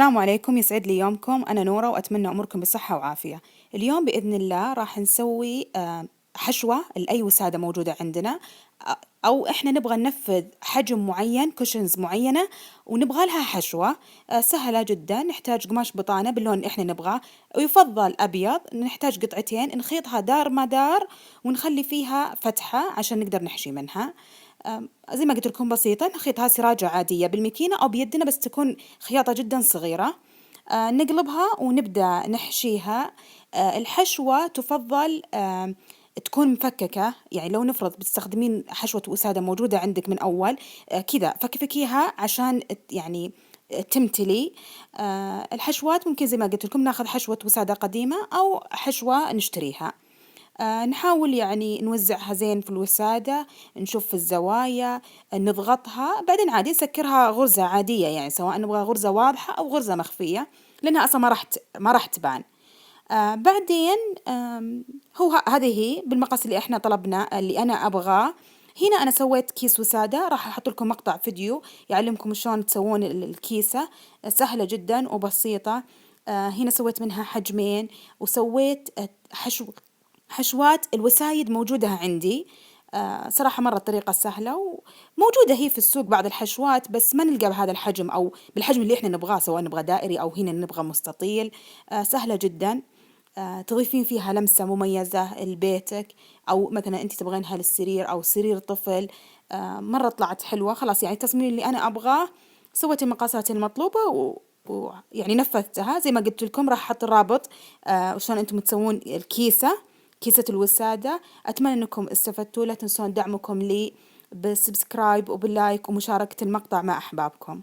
السلام عليكم، يسعد لي يومكم. أنا نورة وأتمنى أموركم بصحة وعافية. اليوم بإذن الله راح نسوي حشوة لأي وسادة موجودة عندنا، أو إحنا نبغى ننفذ حجم معين، كوشنز معينة ونبغى لها حشوة. سهلة جدا، نحتاج قماش بطانة باللون اللي إحنا نبغاه، ويفضل أبيض. نحتاج قطعتين نخيطها دار مدار ونخلي فيها فتحة عشان نقدر نحشي منها. زي ما قلت لكم بسيطة، نخيطها سراجة عادية بالمكينة أو بيدنا، بس تكون خياطة جدا صغيرة. نقلبها ونبدأ نحشيها. الحشوة تفضل تكون مفككة، يعني لو نفرض بتستخدمين حشوة وسادة موجودة عندك من أول، كذا فكفكيها عشان يعني تمتلي. الحشوات ممكن زي ما قلت لكم ناخذ حشوة وسادة قديمة أو حشوة نشتريها. نحاول يعني نوزعها زين في الوسادة، نشوف في الزوايا، نضغطها، بعدين عادي نسكرها غرزة عادية، يعني سواء نبغى غرزة واضحة أو غرزة مخفية، لأنها أصلا ما راح تبان. بعدين هذه هي بالمقاس اللي احنا طلبنا اللي أنا أبغاه. هنا أنا سويت كيس وسادة، راح أحط لكم مقطع فيديو يعلمكم شلون تسوون الكيسة. سهلة جدا وبسيطة. هنا سويت منها حجمين، وسويت حشوات الوسايد موجودة عندي. صراحة مرة الطريقة سهلة، وموجودة هي في السوق بعض الحشوات، بس ما نلقى بهذا الحجم أو بالحجم اللي إحنا نبغاه، سواء نبغى دائري أو هنا نبغى مستطيل. سهلة جدا. تضيفين فيها لمسة مميزة لبيتك، أو مثلا أنت تبغينها للسرير أو سرير طفل. مرة طلعت حلوة. خلاص يعني التصميم اللي أنا أبغاه، سويت المقاسات المطلوبة ويعني نفذتها زي ما قلت لكم. راح أحط الرابط وشلون أنتم تسوون الكيسة، كيسة الوسادة. أتمنى أنكم استفدتوا. لا تنسون دعمكم لي بالسبسكرايب وباللايك ومشاركة المقطع مع أحبابكم.